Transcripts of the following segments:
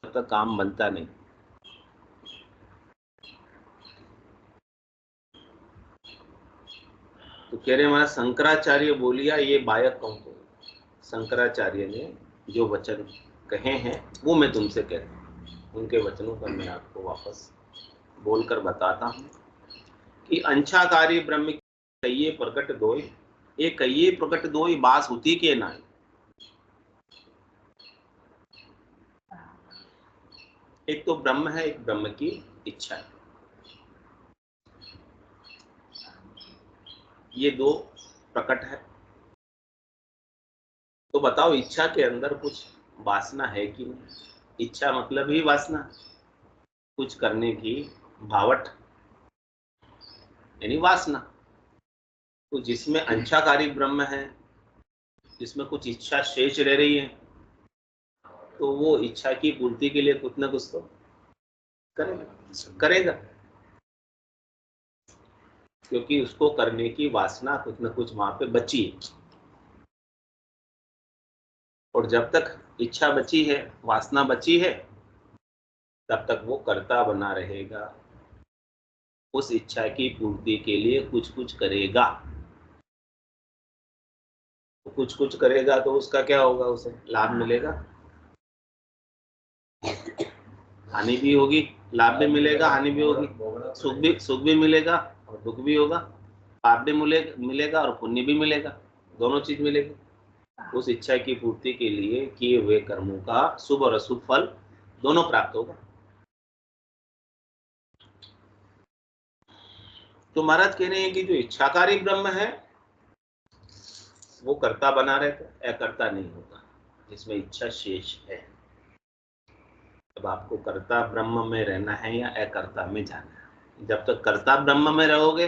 तब तक काम बनता नहीं। तो कह रहे हमारा शंकराचार्य बोलिया ये बायक कौन को। शंकराचार्य ने जो वचन कहे हैं वो मैं तुमसे कहता हूँ, उनके वचनों पर मैं आपको वापस बोलकर बताता हूँ कि अंशाकारी ब्रह्म कहिए प्रकट दोई, ये कहिए प्रकट दोई बास होती के नाई। एक तो ब्रह्म है, एक ब्रह्म की इच्छा है। ये दो प्रकट है। तो बताओ इच्छा के अंदर कुछ वासना है कि नहीं। इच्छा मतलब ही वासना, कुछ करने की भावट यानी वासना। तो जिसमें अंशाकारी ब्रह्म है, जिसमें कुछ इच्छा शेष रह रही है, तो वो इच्छा की पूर्ति के लिए कुछ ना कुछ तो करेगा, क्योंकि उसको करने की वासना कुछ ना कुछ वहां पे बची है। और जब तक इच्छा बची है, वासना बची है, तब तक वो कर्ता बना रहेगा, उस इच्छा की पूर्ति के लिए कुछ कुछ करेगा। तो कुछ कुछ करेगा तो उसका क्या होगा, उसे लाभ मिलेगा, हानि भी होगी। लाभ भी मिलेगा, हानि भी होगी। सुख भी मिलेगा और दुख भी होगा। पाप भी मिलेगा और पुण्य भी मिलेगा, दोनों चीज मिलेगी। उस इच्छा की पूर्ति के लिए किए हुए कर्मों का शुभ और अशुभ फल दोनों प्राप्त होगा। तो महाराज कह रहे हैं कि जो इच्छाकारी ब्रह्म है वो कर्ता बना रहता है, अकर्ता नहीं होता, जिसमें इच्छा शेष है। अब आपको कर्ता ब्रह्म में रहना है या अकर्ता में जाना है। जब तक कर्ता ब्रह्म में रहोगे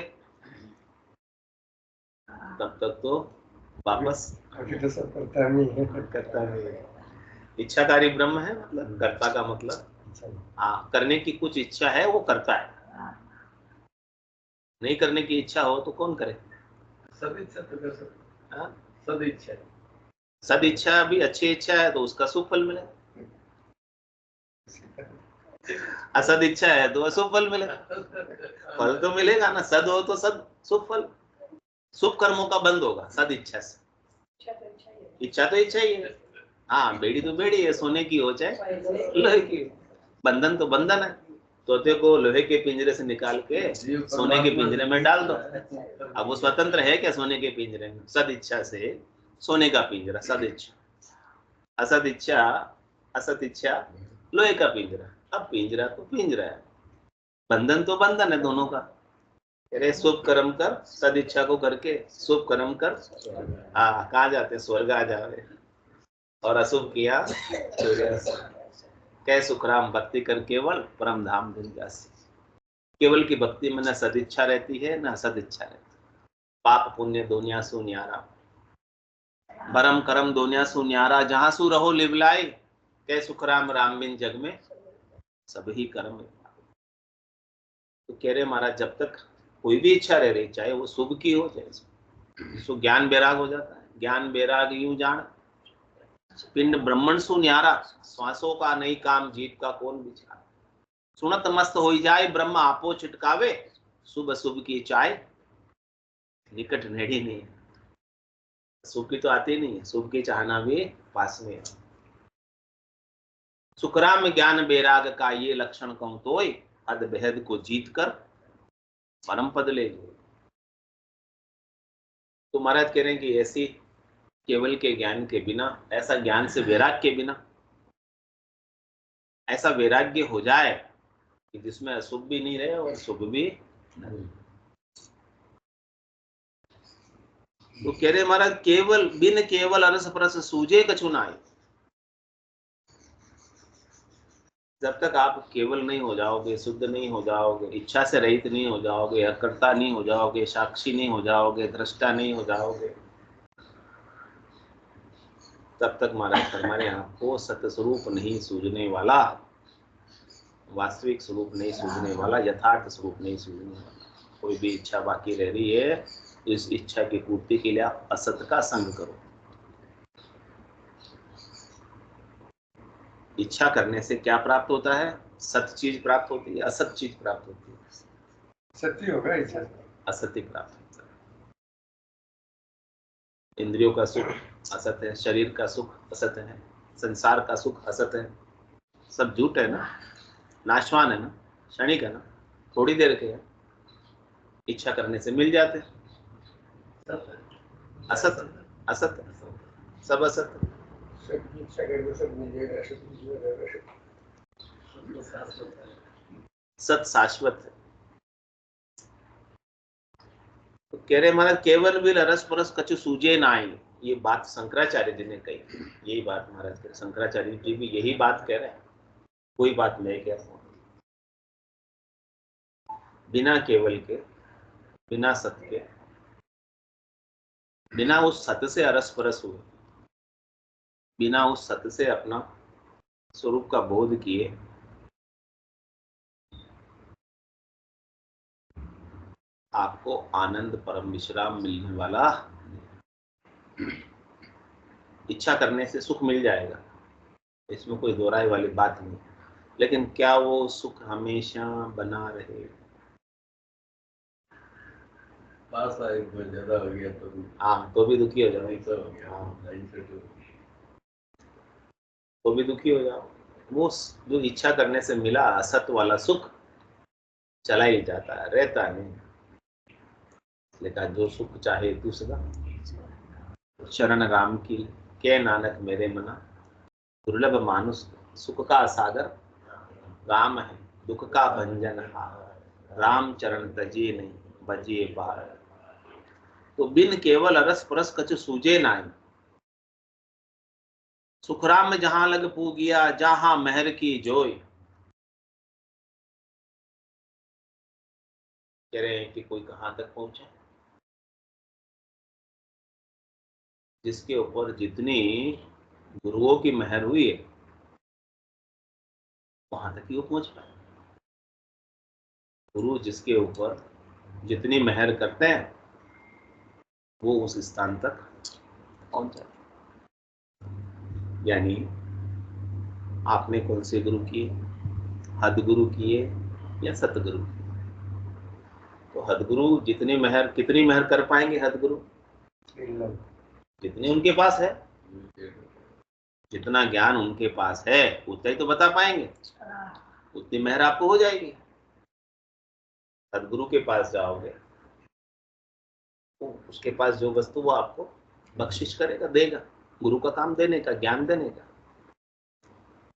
तब तक तो वापस करता नहीं है। इच्छाकारी ब्रह्म है, मतलब कर्ता का मतलब हाँ, करने की कुछ इच्छा है वो करता है। नहीं करने की इच्छा हो तो कौन करे। सब इच्छा तो कर सकते। हाँ? सद इच्छा, सद इच्छा भी अच्छी इच्छा है तो उसका शुभ फल मिले, असद इच्छा है तो अशुभ फल मिलेगा। फल तो मिलेगा ना, सद हो तो सद शुभ फल, शुभ कर्मों का बंद होगा सद इच्छा से। इच्छा तो इच्छा ही है। हाँ, बेड़ी तो बेड़ी है, सोने की हो चाहे लोहे की। बंधन तो बंधन है। तोते को लोहे के पिंजरे से निकाल के सोने के पिंजरे में डाल दो, अब वो स्वतंत्र है क्या सोने के पिंजरे में। सद इच्छा से सोने का पिंजरा सद इच्छा, असद इच्छा असत इच्छा लोहे का पिंजरा। अब पिंजरा तो पिंजरा है, बंधन तो बंधन है दोनों का। अरे शुभ कर्म कर, सद इच्छा को करके शुभ कर्म कर, हाँ कहाँ जाते, स्वर्ग आ जावे। और अशुभ किया कै सुखराम भक्ति कर केवल परम धाम दिन जासी। केवल की भक्ति में न सदिच्छा रहती है न असदिच्छा रहती। पाप पुण्य दोनिया सु न्यारा, बरम करम दोनिया सु न्यारा। जहां सु रहो लिवलाई, कै सुखराम राम बिन जग में सब ही कर्म। तो कह रहे महाराज जब तक कोई भी इच्छा रह रही, चाहे वो शुभ की हो चाहे सो ज्ञान बैराग हो जाता है। ज्ञान बैराग यूं जान, पिंड ब्रह्मण सु न्यारा। श्वासों का नहीं काम, जीत का कौन विचार। सुनत मस्त हो जाए ब्रह्म आपो छिटकावे, शुभ शुभ की चाय निकट नेड़ी नहीं। शुभ की तो आती नहीं है, शुभ की चाहना भी पास में है। सुखराम ज्ञान बैराग का ये लक्षण कहूं तोय, अद बेहद को जीत कर परम पद ले लो। तो महाराज कह रहे हैं कि ऐसी केवल के ज्ञान के बिना, ऐसा ज्ञान से वैराग के बिना ऐसा वैराग्य हो जाए कि जिसमें अशुभ भी नहीं रहे और शुभ भी नहीं। तो कह रहे महाराज केवल बिन केवल अरस परस सूझे कछु नाई। जब तक आप केवल नहीं हो जाओगे, शुद्ध नहीं हो जाओगे, इच्छा से रहित नहीं हो जाओगे, अकर्ता नहीं हो जाओगे, साक्षी नहीं हो जाओगे, दृष्टा नहीं हो जाओगे, तब तक महाराज हमारे आपको सत्य स्वरूप नहीं सूझने वाला, वास्तविक स्वरूप नहीं सूझने वाला, यथार्थ स्वरूप नहीं सूझने वाला। कोई भी इच्छा बाकी रह रही है तो इस इच्छा की पूर्ति के लिए आप असत का संग करो। इच्छा करने से क्या प्राप्त होता है? सत्य चीज प्राप्त होती है, असत चीज प्राप्त होती है? सत्य होगा इच्छा। असत्य प्राप्त होता है। इंद्रियों का सुख असत है, शरीर का सुख असत है, संसार का सुख असत है, सब झूठ है ना, नाशवान है ना, क्षणिक है ना, थोड़ी देर के है। इच्छा करने से मिल जाते हैं। असत असत सब असत। सब इच्छा करके सब मिलेगा, सब सत शाश्वत है। तो कह रहे महाराज केवल भी रस परस कछु सूझे नाई। ये बात शंकराचार्य जी ने कही। यही बात महाराज कह रहे, शंकराचार्य जी भी यही बात कह रहे हैं, कोई बात नहीं कह रहे। बिना केवल के, बिना सत्य के, बिना उस सत्य से अरस परस हुए, बिना उस सत्य से अपना स्वरूप का बोध किए, आपको आनंद परम विश्राम मिलने वाला। इच्छा करने से सुख मिल जाएगा, इसमें कोई दोहराई वाली बात नहीं, लेकिन क्या वो सुख हमेशा बना रहे? पास आए ज्यादा हो गया तो हाँ, तो भी दुखी हो जाओ। तो भी दुखी हो जाओ। वो जो इच्छा करने से मिला असत वाला सुख चला ही जाता है, रहता नहीं। लेकिन जो सुख चाहे तू सदा, शरण राम की के नानक मेरे मना, दुर्लभ मानुष सुख का सागर, राम है दुख का भंजन हार, राम चरण तजिए नहीं बजिए पार। तो बिन केवल अरस परस कछु सूझे नाई, सुखराम जहां लग पूगिया, जहां महर की जोय। कह रहे हैं कि कोई कहां तक पहुंचे, जिसके ऊपर जितनी गुरुओं की मेहर हुई है वहां तक ही वो पहुंच पाए। गुरु जिसके ऊपर जितनी मेहर करते हैं वो उस स्थान तक पहुंच जाते। यानी आपने कौन से गुरु किए? हद गुरु किए या सतगुरु किए? तो हदगुरु जितनी मेहर, कितनी मेहर कर पाएंगे हदगुरु? जितनी उनके पास है, जितना ज्ञान उनके पास है उतना ही तो बता पाएंगे, उतनी मेहर आपको हो जाएगी। सदगुरु के पास जाओगे तो उसके पास जो वस्तु वो आपको बख्शिश करेगा, देगा। गुरु का काम देने का, ज्ञान देने का,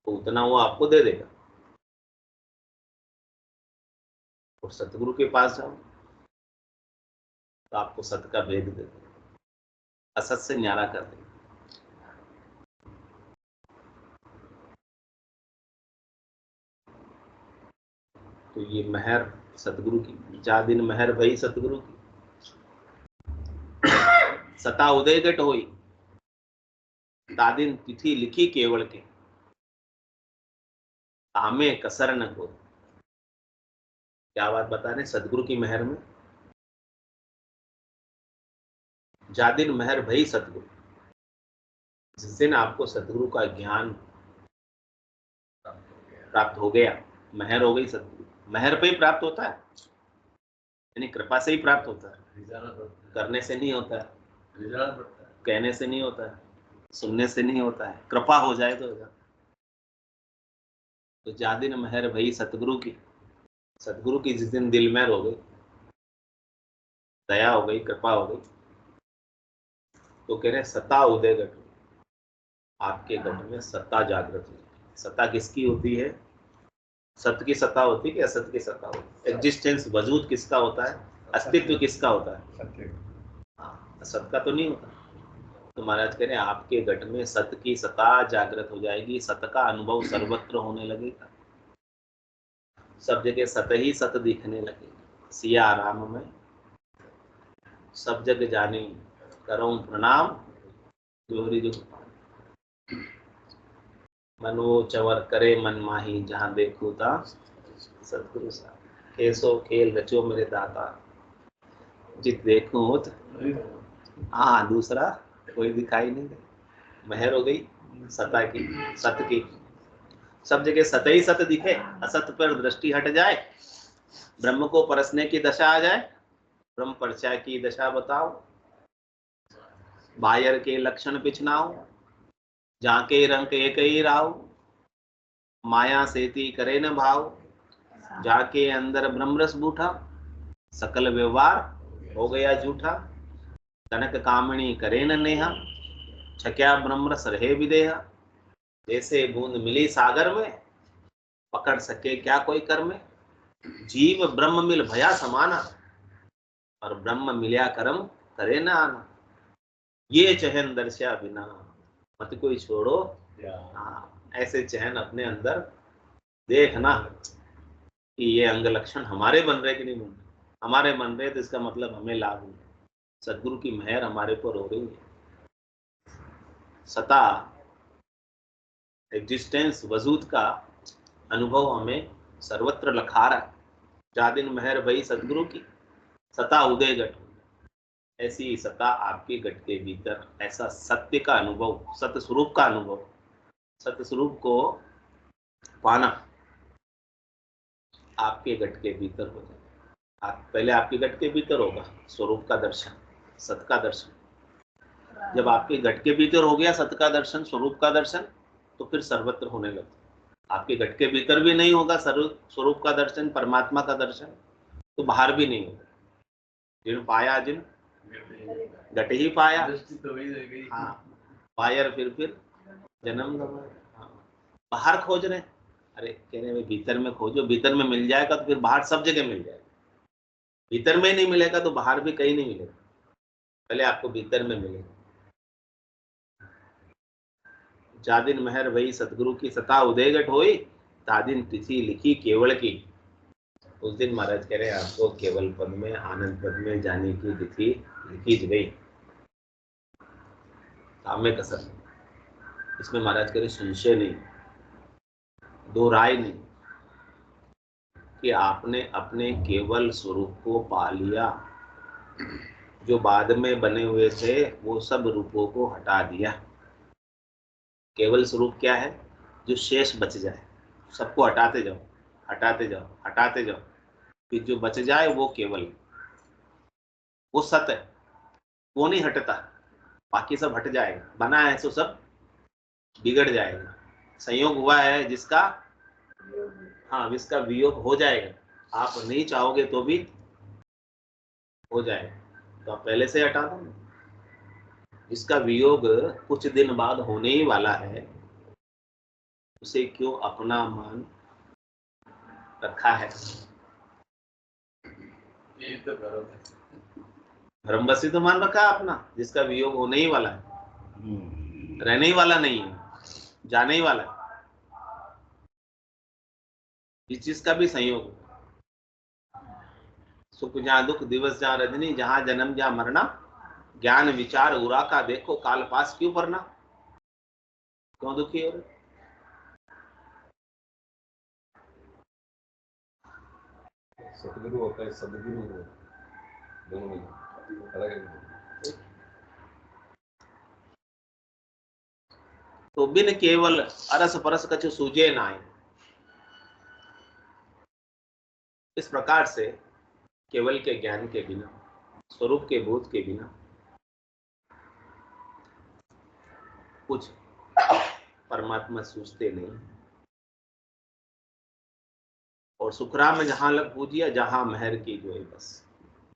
तो उतना वो आपको दे देगा। और सतगुरु के पास जाओ तो आपको सत का भेद दे देगा, असत से न्यारा कर देगा। तो ये मेहर सतगुरु की, जा दिन मेहर भई सतगुरु की, सता उदय गट होई, तादिन तिथि लिखी केवल के, तामे कसर न को। क्या बात बता रहे? सदगुरु की मेहर में जादिन मेहर भई सतगुरु, जिस दिन आपको सतगुरु का ज्ञान प्राप्त हो गया, मेहर हो गई सतगुरु। मेहर पे ही प्राप्त होता है, यानी कृपा से ही प्राप्त होता है, करने से नहीं होता है, कहने से नहीं होता है, सुनने से नहीं होता है, कृपा हो जाए तो होगा। तो जादिन मेहर भई सतगुरु की, सतगुरु की जिस दिन दिल मेहर हो गई, दया हो गई, कृपा हो गई, तो कह रहे सत्ता उदय घट, आपके घट में सत्ता जागृत होती। सत्ता किसकी होती है? सत्य की सत्ता होती है कि असत्य की सत्ता होती है? एग्जिस्टेंस, वजूद किसका होता है? अस्तित्व किसका होता है? असत का तो नहीं होता। तो महाराज कह रहे हैं आपके घट में सत्य की सत्ता जागृत हो जाएगी, सत्य का अनुभव सर्वत्र होने लगेगा, सब जगह सत्य ही सत्य दिखने लगेगा। सिया राम में सब जग जानी, करूं प्रणाम जोरी जो, मनो चवर करे मन माही, जहां देखो ता सतगुरु सा। खेसो खेल रचो मेरे दाता, जित देखो होत। हाँ, दूसरा कोई दिखाई नहीं दे। मेहर हो गई सत्ता की, सत्य की, सब जगह सत ही सत दिखे, असत पर दृष्टि हट जाए, ब्रह्म को परसने की दशा आ जाए, ब्रह्म परिचय की दशा बताओ, बायर के लक्षण पिछनाओ, जाके रंग एक ही राव, माया सेती करे न भाव, जाके अंदर ब्रह्म रस बूठा, सकल व्यवहार हो गया झूठा, कनक कामणी करे न नेहा, छक्या ब्रह्म रस रहे विदेहा, जैसे बूंद मिली सागर में, पकड़ सके क्या कोई कर में, जीव ब्रह्म मिल भया समाना, और ब्रह्म मिल्या करम करे न आना, ये चहन दर्शा बिना, मत कोई छोड़ो। हाँ, ऐसे चहन अपने अंदर देखना कि ये अंग लक्षण हमारे बन रहे कि नहीं बन रहे। हमारे बन रहे तो इसका मतलब हमें लाभ हो, सदगुरु की मेहर हमारे पर हो रही है। सता एग्जिस्टेंस वजूद का अनुभव हमें सर्वत्र लखा रहा है। जा दिन मेहर भई सदगुरु की, सता उदय गट, ऐसी सता आपके गट के भीतर, ऐसा सत्य का अनुभव, सत्य स्वरूप का अनुभव, सत्य स्वरूप को पाना आपके गट के भीतर हो जाए। आप पहले आपके गट के भीतर होगा स्वरूप का दर्शन, सत का दर्शन। जब आपके गट के भीतर हो गया सत का दर्शन, स्वरूप का दर्शन, तो फिर सर्वत्र होने लगता। आपके गट के भीतर भी नहीं होगा स्वरूप का दर्शन, परमात्मा का दर्शन, तो बाहर भी नहीं होगा। जिन पाया जिन गट ही पाया। हाँ, पायर फिर जन्म गवाया। हाँ, बाहर खोज रहे, अरे कह रहे भीतर में खोजो, भीतर में मिल जाएगा तो फिर बाहर सब जगह मिल जाएगा। भीतर में ही नहीं मिलेगा तो बाहर भी कहीं नहीं मिलेगा, पहले आपको भीतर में मिलेगा। जादिन मेहर भई सतगुरु की सता उदयगट होई, तादिन तिथि लिखी केवल की। उस दिन महाराज कह रहे आपको केवल पद में, आनंद पद में जाने की तिथि लिखी गई। कामे कसर, इसमें महाराज कह रहे संशय नहीं, दो राय नहीं, कि आपने अपने केवल स्वरूप को पा लिया। जो बाद में बने हुए थे वो सब रूपों को हटा दिया। केवल स्वरूप क्या है? जो शेष बच जाए, सबको हटाते जाओ, हटाते जाओ, हटाते जाओ, कि जो बच जाए वो केवल, वो सत है, वो नहीं हटता, बाकी सब हट जाएगा। बना है तो सब बिगड़ जाएगा। संयोग हुआ है जिसका, हाँ, जिसका वियोग हो जाएगा। आप नहीं चाहोगे तो भी हो जाएगा, तो आप पहले से हटा दो। जिसका वियोग कुछ दिन बाद होने ही वाला है, उसे क्यों अपना मान रखा है? ये तो भ्रम है। भ्रम बस ही तो मान रखा है अपना, जिसका वियोग होने ही वाला है, रहने ही वाला नहीं है, जाने ही वाला है। इस चीज का भी संयोग, सुख जहाँ दुख, दिवस जहाँ रजनी, जहाँ जन्म जहाँ मरना, ज्ञान विचार उरा का देखो, काल पास क्यों पढ़ना? क्यों दुखी हो रहे? सतगुरु होता है, सदगुरु होता है, दोनों में अलग है। तो बिन केवल अरस परस कछु सूझे नाय। इस प्रकार से केवल के ज्ञान के बिना, स्वरूप के बोध के बिना कुछ परमात्मा सूझते नहीं। और सुखराम में जहां लग पूजिया, जहां मेहर की जो है, बस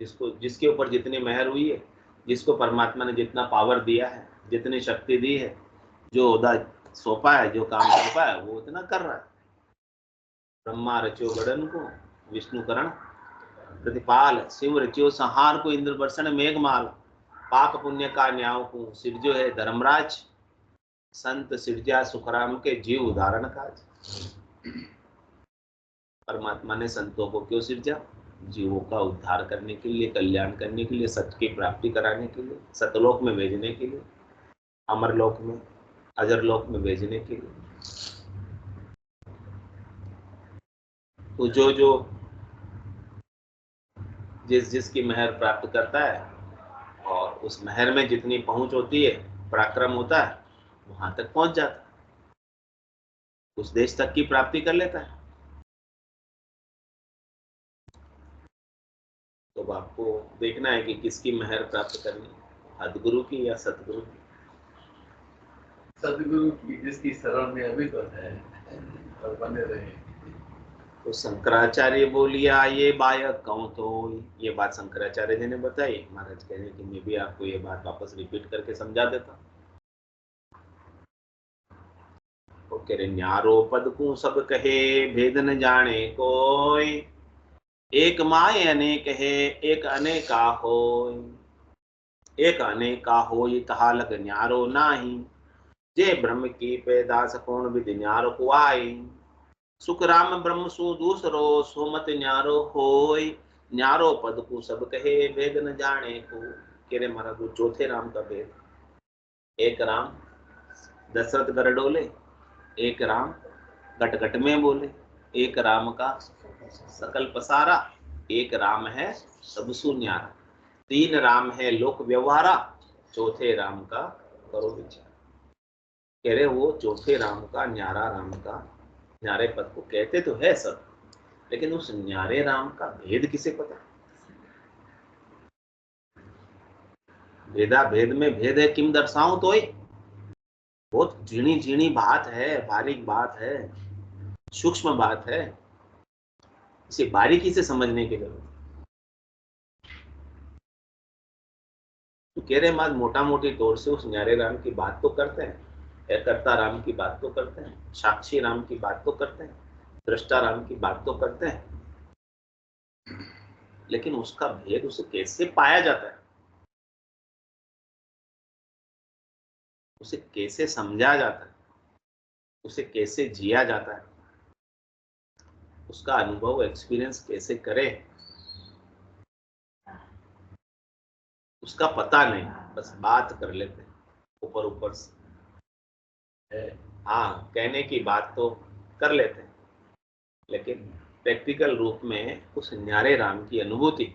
जिसको, जिसके ऊपर जितनी मेहर हुई है, जिसको परमात्मा ने जितना पावर दिया है, जितनी शक्ति दी है, जो ओदा सौंपा है, जो काम सौंपा है, वो उतना कर रहा है। ब्रह्मा रचो गड़न को, विष्णु करण प्रतिपाल, शिव रचियो संहार को, इंद्र वर्षण मेघमाल, पाप पुण्य का न्याय को, सिरजो है धर्मराज, संत सिरजा सुखराम के जीव उदाहरण काज। परमात्मा ने संतों को क्यों सिरजा? जीवों का उद्धार करने के लिए, कल्याण करने के लिए, सत्य की प्राप्ति कराने के लिए, सतलोक में भेजने के लिए, अमरलोक में, अजरलोक में भेजने के लिए। तो जो जो जिस जिसकी मेहर प्राप्त करता है, और उस मेहर में जितनी पहुंच होती है, पराक्रम होता है, वहां तक पहुंच जाता है। उस देश तक की प्राप्ति कर लेता है। तो आपको देखना है कि किसकी मेहर प्राप्त करनी, सदगुरु की या सतगुरु की। सदगुरु की, जिसकी शरण में अभी तो है और बने रहे। तो शंकराचार्य बोलिया ये बायक कहूं तो, ये बात शंकराचार्य जी ने बताई। महाराज कह रहे कि मैं भी आपको ये बात वापस रिपीट करके समझा देता हूं। तो कह रहे न्यारो पद को सब कहे भेद न जाने कोई, एक माय अनेक है एक अनेका होय, एक अनेका होय तहा लग न्यारो नाही, जे ब्रह्म की पैदास कौन विधि न्यारो को आई, सुख राम ब्रह्म सु दूसरो सोमत न्यारो होय, न्यारो पद को सब कहे भेद न जाने को। कह रहे महाराज वो चौथे राम का भेद, एक राम दशरथ गरडोले, एक राम घट घट में बोले, एक राम का सकल पसारा, एक राम है सबसु न्यारा, तीन राम है लोक व्यवहारा, चौथे राम का करो विचार। कह रहे वो चौथे राम का, न्यारा राम का, न्यारे पद को कहते तो है सब, लेकिन उस न्यारे राम का भेद किसे पता? भेदा भेद में भेद है किम दर्शाऊं तो ही, बहुत झीणी झीणी बात है, बारीक बात है, सूक्ष्म बात है, इसे बारीकी से समझने की जरूरत। तो कह रहे माज मोटा मोटी तौर से उस न्यारे राम की बात तो करते हैं, करता राम की बात तो करते हैं, साक्षी राम की बात तो करते हैं, दृष्टा राम की बात तो करते हैं, लेकिन उसका भेद उसे कैसे पाया जाता है, उसे कैसे समझा जाता है, उसे कैसे जिया जाता है, उसका अनुभव एक्सपीरियंस कैसे करे, उसका पता नहीं। बस बात कर लेते हैं ऊपर ऊपर से, हाँ कहने की बात तो कर लेते हैं, लेकिन प्रैक्टिकल रूप में उस न्यारे राम की अनुभूति,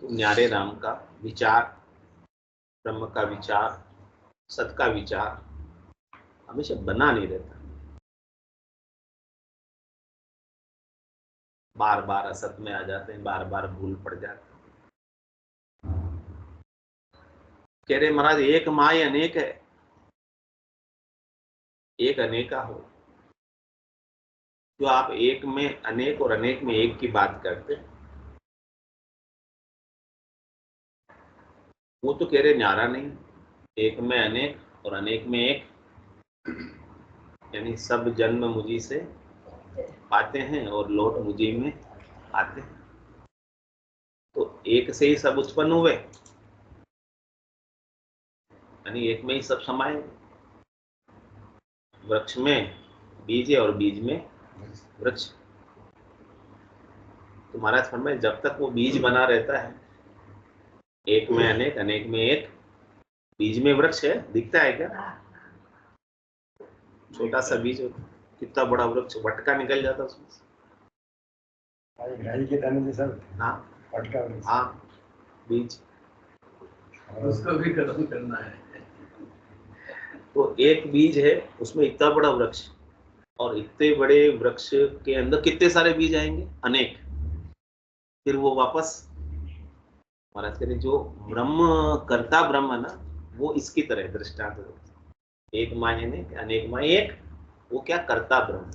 न्यारे राम का विचार, ब्रह्म का विचार, सत का विचार हमेशा बना नहीं रहता, बार बार असत में आ जाते हैं, बार बार भूल पड़ जाते हैं। कह रहे महाराज एक माय अनेक है, एक अनेका हो। जो आप एक में अनेक और अनेक में एक की बात करते, वो तो कह रहे न्यारा नहीं, एक में अनेक और अनेक में एक, यानी सब जन्म मुझी से पाते हैं और लौट मुझी में आते हैं, तो एक से ही सब उत्पन्न हुए, यानी एक में ही सब समाये। वृक्ष में बीज है और बीज में वृक्ष। तो महाराज फरमाए जब तक वो बीज बना रहता है, एक में अनेक अनेक में एक, बीज में वृक्ष है, दिखता है क्या? छोटा सा बीज होता, कितना बड़ा वृक्ष, वटका निकल जाता उसमें से। के दाने जैसा हाँ वटका, हाँ बीज, उसको भी खत्म करना है। तो एक बीज है उसमें इतना बड़ा वृक्ष, और इतने बड़े वृक्ष के अंदर कितने सारे बीज आएंगे? अनेक। फिर वो वापस महाराज कह रहे जो ब्रह्म करता ब्रह्म ना, वो इसकी तरह दृष्टांत, एक माय अनेक अनेक माय एक, वो क्या करता ब्रह्म,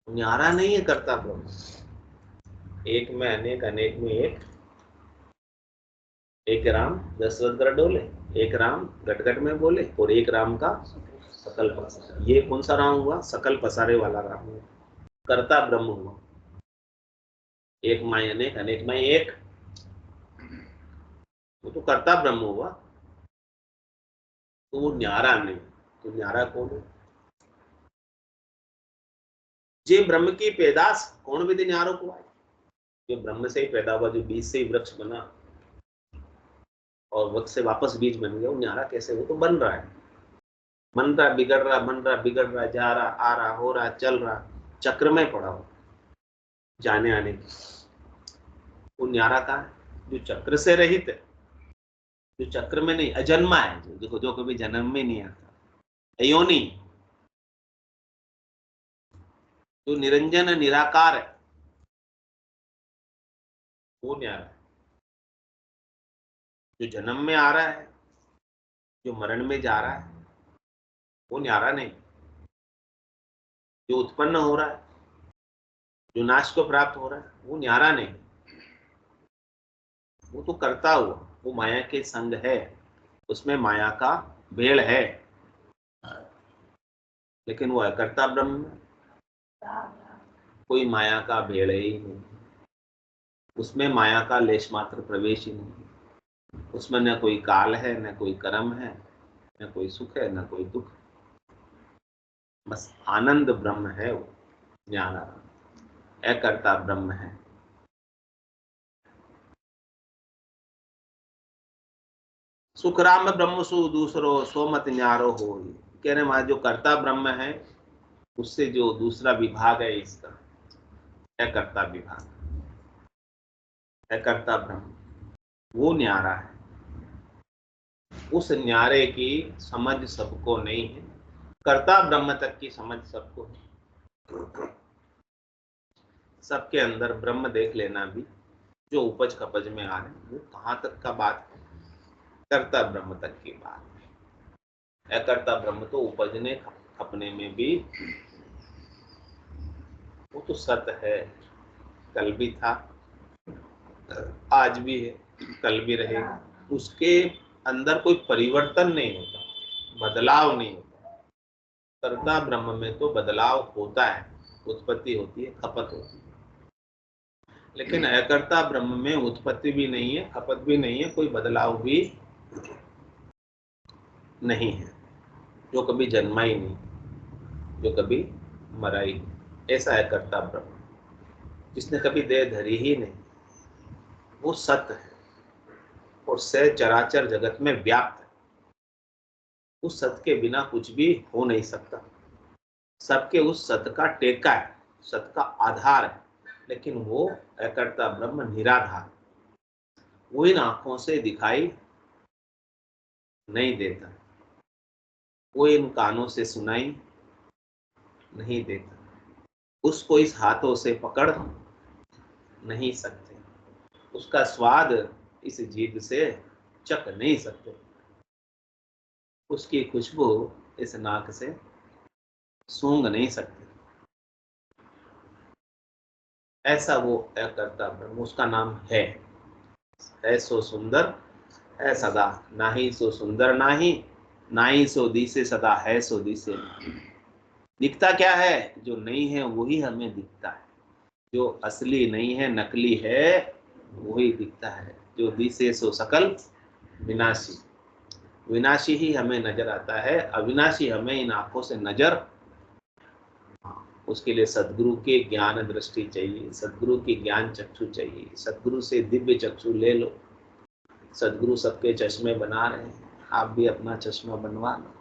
न्यारा नहीं है करता ब्रह्म। एक में अनेक अनेक में एक, एक राम दशरथ गरडोले, एक राम घट घट में बोले, और एक राम का सकल पसारे। ये कौन सा राम हुआ? सकल पसारे वाला राम हुआ, करता ब्रह्म हुआ। एक माय अनेक अनेक माय एक, वो तो करता ब्रह्म हुआ, तो वो न्यारा नहीं। तो न्यारा कौन है? जे ब्रह्म की पैदास कौन विधि न्यारो को आए, जो ब्रह्म से ही पैदा हुआ, जो बीज से ही वृक्ष बना और वृक्ष से वापस बीज बन गया, वो न्यारा कैसे? वो तो बन रहा है, बन रहा, बिगड़ रहा, बन रहा, बिगड़ रहा, जा रहा, आ रहा, हो रहा, चल रहा, चक्र में पड़ा हो जाने आने की। वो न्यारा का है जो चक्र से रहित है, जो चक्र में नहीं, अजन्मा है, जो देखो जो कभी जन्म में नहीं आता, अयोनी, जो निरंजन निराकार है, वो न्यारा है। जो जन्म में आ रहा है, जो मरण में जा रहा है, वो न्यारा नहीं। जो उत्पन्न हो रहा है, जो नाश को प्राप्त हो रहा है, वो न्यारा नहीं। वो तो करता हुआ, वो माया के संग है, उसमें माया का भेड़ है, लेकिन वो अकर्ता ब्रह्म में कोई माया का भेड़ ही नहीं, उसमें माया का लेश मात्र प्रवेश ही नहीं। उसमें न कोई काल है, न कोई कर्म है, न कोई सुख है, न कोई दुख, बस आनंद ब्रह्म है वो, ज्ञान अकर्ता ब्रह्म है। सुखराम ब्रह्म सु दूसरो सोमत न्यारो हो, कह रहे वहां जो कर्ता ब्रह्म है, उससे जो दूसरा विभाग है इसका, अकर्ता विभाग, अकर्ता ब्रह्म, वो न्यारा है। उस न्यारे की समझ सबको नहीं है, कर्ता ब्रह्म तक की समझ सबको है। सबके अंदर ब्रह्म देख लेना भी, जो उपज खपज में आ रहे हैं, वो कहाँ तक का बात है, कर्ता ब्रह्म तक की बात है। अकर्ता ब्रह्म तो उपजने खपने में भी, वो तो सत्य है, कल भी था, आज भी है, कल भी रहेगा। उसके अंदर कोई परिवर्तन नहीं होता, बदलाव नहीं होता। कर्ता ब्रह्म में तो बदलाव होता है, उत्पत्ति होती है, खपत होती है, लेकिन अकर्ता ब्रह्म में उत्पत्ति भी नहीं है, खपत भी नहीं है, कोई बदलाव भी नहीं है। जो कभी जन्मा ही नहीं, जो कभी मरा ही नहीं, ऐसा है कर्ता ब्रह्म, जिसने कभी देह धरी ही नहीं, वो सत्य है और से चराचर जगत में व्याप्त है। उस सत्य के बिना कुछ भी हो नहीं सकता। सबके उस सत्य का टेका है, सत्य का आधार है, लेकिन वो अकर्ता ब्रह्म निराधार, वो इन आंखों से दिखाई नहीं देता, वो इन कानों से सुनाई नहीं देता, उसको इस हाथों से पकड़ नहीं सकते, उसका स्वाद इस जीभ से चख नहीं सकते, उसकी खुशबू इस नाक से सूंघ नहीं सकते। ऐसा वो अकर्ता ब्रह्म, उसका नाम है सो सुंदर है सदा, नाही सो सुंदर नाही, नाही सो दिसे सदा, है सो दिसे नहीं। दिखता क्या है, जो नहीं है वही हमें दिखता है, जो असली नहीं है, नकली है, वही दिखता है। जो दिसे सो सकल विनाशी, विनाशी ही हमें नजर आता है, अविनाशी हमें इन आंखों से नजर, उसके लिए सदगुरु के ज्ञान दृष्टि चाहिए, सदगुरु की ज्ञान चक्षु चाहिए, सदगुरु से दिव्य चक्षु ले लो। सदगुरु सबके चश्मे बना रहे हैं, आप भी अपना चश्मा बनवा लो।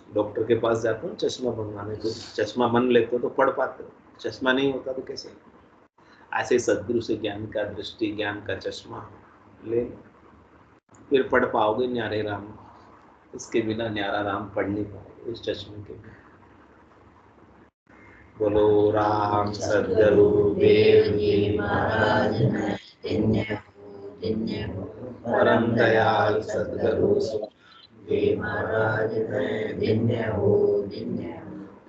डॉक्टर के पास जाते हो चश्मा बनवाने, तो चश्मा बन लेते हो तो पढ़ पाते हो, चश्मा नहीं होता तो कैसे। ऐसे सदगुरु से ज्ञान का दृष्टि, ज्ञान का चश्मा ले लो, फिर पढ़ पाओगे न्यारे राम। इसके बिना न्यारा राम पढ़ नहीं पाओगे, उस चश्मे के बिना। बोलो राम सदगुरु देव जी महाराज, परम दयाल सदगुरु देव महाराज,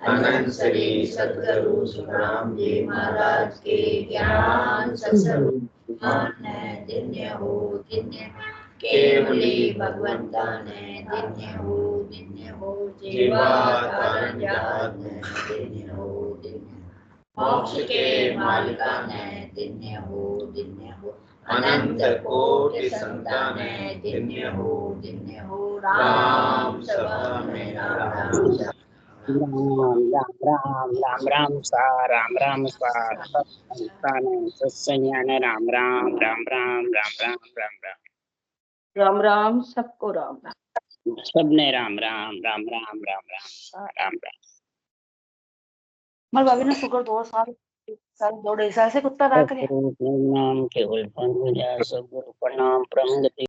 अनंत श्री सदगुरु सुखराम जी महाराज के ज्ञान सत्स्वरूप दिन्य हो, केवली भगवंता ने दिन्य हो, जीवा कारण जात ने दिन्य हो, मोक्ष के मालिका ने दिन्य हो, अनंत कोटि संतान ने दिन्य हो, राम सभा में राम राम सा राम सा सत्संज्ञान राम राम राम राम राम राम राम राम राम राम, सबको राम राम, सबने राम राम राम राम राम राम सा राम राम। हमारे भाभी ने शुक्र बहुत सारे सर जोड़े हिसाब से कुत्ता रख रहे सतगुरु नाम केवल पंजा सतगुरु प्रणाम प्रम गति